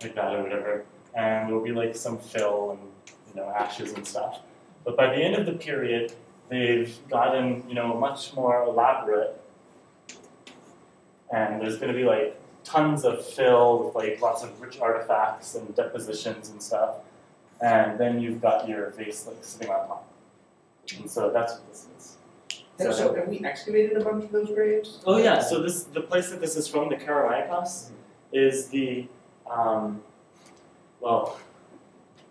like that or whatever, and there'll be like some fill and ashes and stuff. But by the end of the period, they've gotten much more elaborate, and there's going to be like tons of fill with like lots of rich artifacts and depositions and stuff, and then you've got your vase like sitting on top. And so that's what this is. So have we excavated a bunch of those graves? Oh yeah, so the place that this is from, the Karamayakos, is the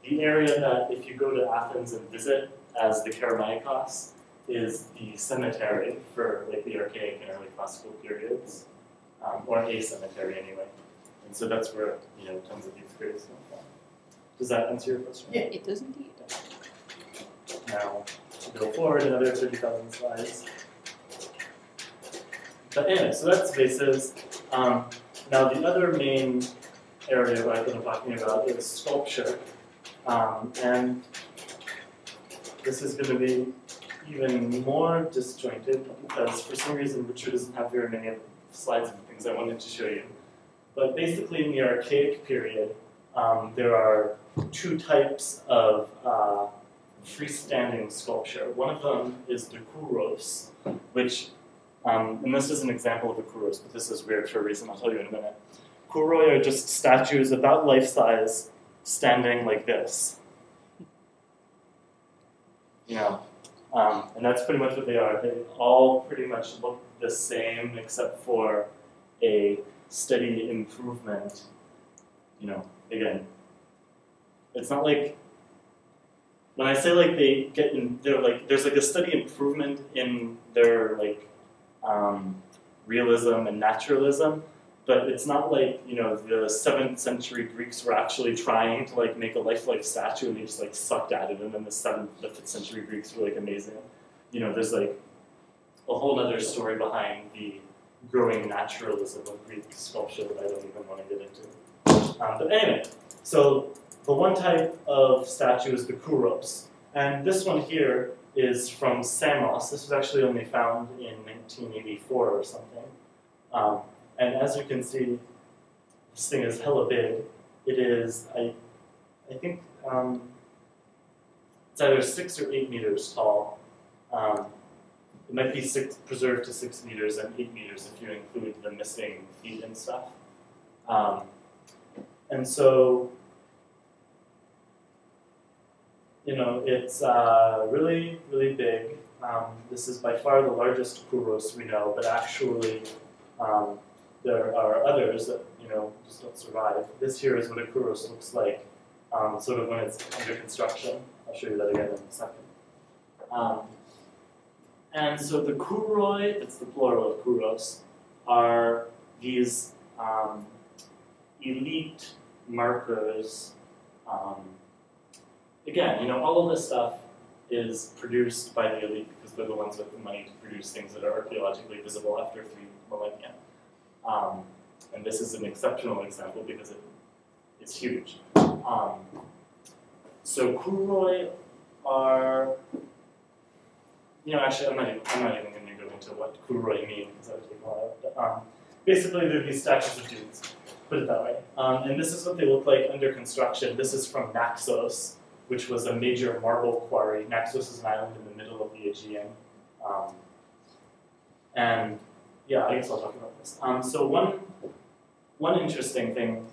the area that if you go to Athens and visit as the Karamayakos is the cemetery for like the archaic and early classical periods, or a cemetery anyway. And so that's where tons of these graves come from. Does that answer your question? Yeah, it does indeed. Now, go forward another 30,000 slides. But anyway, so that's vases. Now the other main area that I'm talking about is sculpture. And this is going to be even more disjointed because for some reason Richard doesn't have very many slides and things I wanted to show you. But basically in the archaic period, there are two types of freestanding sculpture. One of them is the kouros, which, and this is an example of a kouros, but this is weird for a reason I'll tell you in a minute. Kouroi are just statues about life-size, standing like this. And that's pretty much what they are. They all pretty much look the same except for a steady improvement. Again, it's not like, when I say like they get in, there's like a steady improvement in their realism and naturalism, but it's not like the 7th century Greeks were actually trying to like make a lifelike statue and they just like sucked at it, and then the 5th century Greeks were like amazing. There's like a whole other story behind the growing naturalism of Greek sculpture that I don't even want to get into. But anyway, so the one type of statue is the kouros. And this one here is from Samos. This was actually only found in 1984 or something. And as you can see, this thing is hella big. It is, I think, it's either 6 or 8 meters tall. It might be preserved to 6 meters and 8 meters if you include the missing feet and stuff. And so, it's really, really big. This is by far the largest kouros we know, but actually there are others that just don't survive. This here is what a kouros looks like, sort of when it's under construction. I'll show you that again in a second. And so the kouroi, that's the plural of kouros, are these elite markers. Again, all of this stuff is produced by the elite because they're the ones with the money to produce things that are archaeologically visible after 3 millennia. And this is an exceptional example because it's huge. So kouroi are, actually I'm not even going to go into what kouroi mean because that would take a while. But, basically, they're these statues of dudes, put it that way. And this is what they look like under construction. This is from Naxos, which was a major marble quarry. Naxos is an island in the middle of the Aegean. And yeah, I guess I'll talk about this. So one interesting thing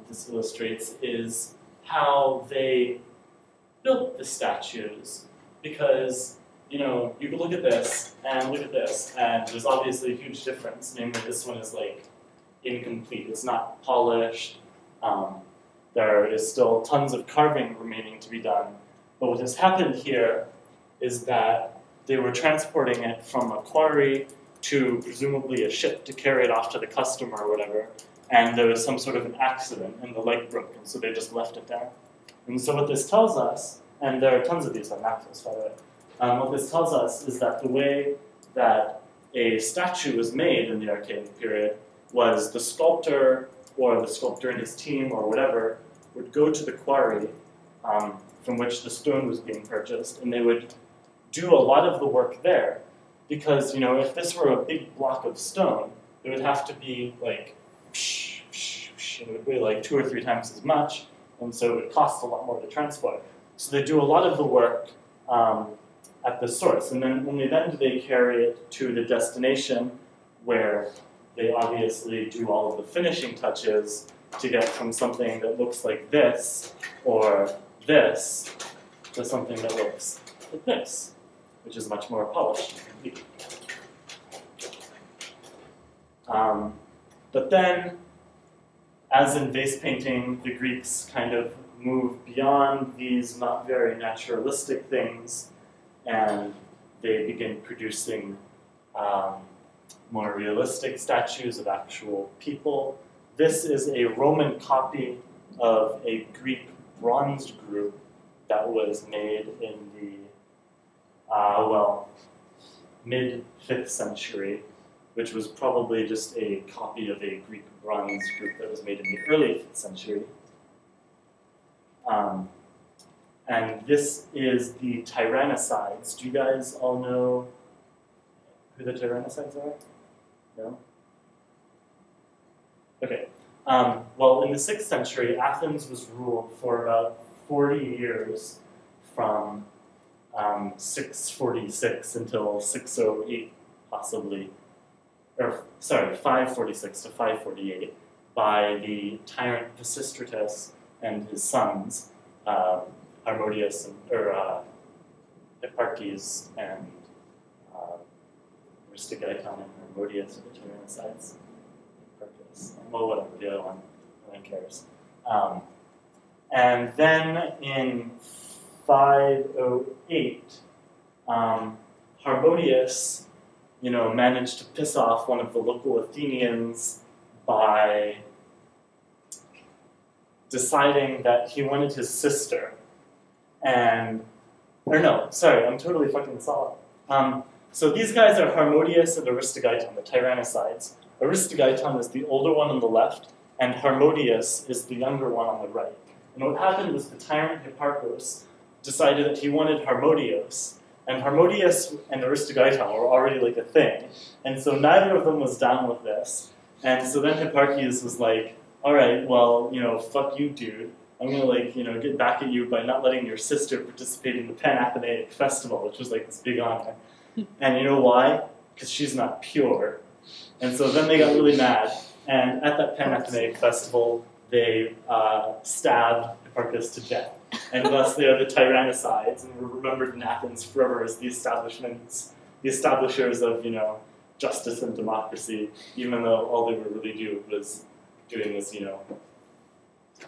this illustrates is how they built the statues, because you can look at this, and there's obviously a huge difference. Namely, this one is like incomplete. It's not polished. There is still tons of carving remaining to be done. But what has happened here is that they were transporting it from a quarry to presumably a ship to carry it off to the customer or whatever, and there was some sort of an accident and the leg broke, and so they just left it there. And so what this tells us, and there are tons of these on Naxos, by the way, what this tells us is that the way that a statue was made in the Archaic period was the sculptor or the sculptor and his team or whatever would go to the quarry from which the stone was being purchased, and they would do a lot of the work there, because if this were a big block of stone, it would have to be like much. It would weigh like 2 or 3 times as much, and so it would cost a lot more to transport. So they do a lot of the work at the source, and then only then do they carry it to the destination, where they obviously do all of the finishing touches to get from something that looks like this or this to something that looks like this, which is much more polished and complete. But then, as in vase painting, the Greeks kind of move beyond these not very naturalistic things, and they begin producing more realistic statues of actual people. This is a Roman copy of a Greek bronze group that was made in the, mid-5th century, which was probably just a copy of a Greek bronze group that was made in the early 5th century. And this is the Tyrannosides. Do you guys all know who the Tyrannosides are? No? Okay. Well, in the 6th century, Athens was ruled for about 40 years, from 646 until 608, possibly. Or, sorry, 546 to 548, by the tyrant Pisistratus and his sons, Harmodius, Hipparchus, and Aristogeiton and Harmodius are the Tyrannosides. Hipparchus, well, whatever, the other one, no one cares. And then in 508, Harmodius, managed to piss off one of the local Athenians by deciding that he wanted his sister. I'm totally fucking this all up. So these guys are Harmodius and Aristogeiton, the Tyrannosides. Aristogeiton is the older one on the left, and Harmodius is the younger one on the right. And what happened was the tyrant Hipparchus decided that he wanted Harmodius, and Harmodius and Aristogeiton were already like a thing, and so neither of them was down with this. And so then Hipparchus was like, all right, well, fuck you, dude. I'm gonna get back at you by not letting your sister participate in the Pan-Athenaic festival, which was like this big honor. And you know why? Because she's not pure. And so then they got really mad, and at that Pan-Athenaic festival, they stabbed Hipparchus to death. And thus they are the Tyrannosides, and were remembered in Athens forever as the establishers of, justice and democracy, even though all they were really doing was doing this,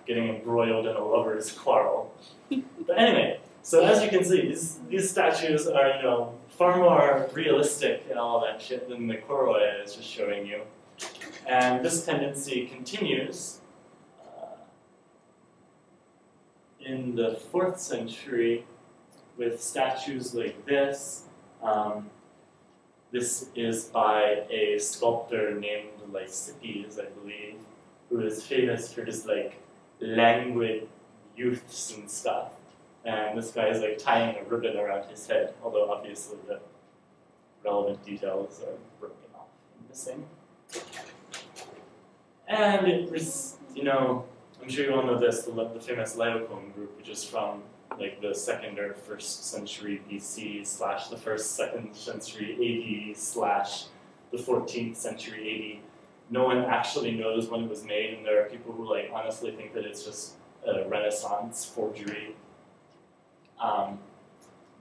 getting embroiled in a lover's quarrel. But anyway, so as you can see, these statues are, far more realistic and all that shit than the Koroi I was just showing you. And this tendency continues in the 4th century with statues like this. This is by a sculptor named Lysippes, I believe, who is famous for his languid youths and stuff. And this guy is tying a ribbon around his head, although obviously the relevant details are broken off and missing. And it was, I'm sure you all know this, the famous Laocoon group, which is from the 2nd or 1st century BC / the 1st, 2nd century AD / the 14th century AD. No one actually knows when it was made, and there are people who honestly think that it's just a Renaissance forgery.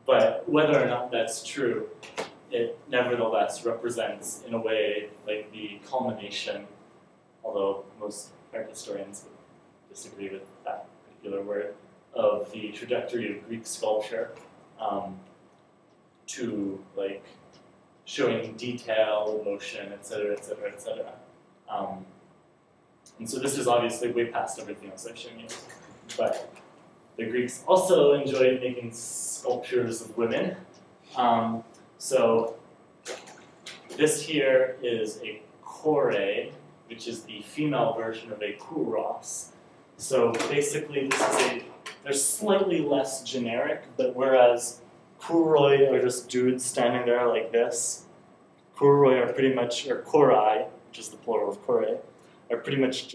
But whether or not that's true, it nevertheless represents, in a way, the culmination, although most art historians would disagree with that particular word, of the trajectory of Greek sculpture to showing detail, emotion, etc., etc., etc. And so this is obviously way past everything else I've shown you. But the Greeks also enjoyed making sculptures of women. So this here is a kore, which is the female version of a kouros. So basically they're slightly less generic, but whereas kouroi are just dudes standing there like this, kouroi are pretty much, or korai, which is the plural of kore, are pretty much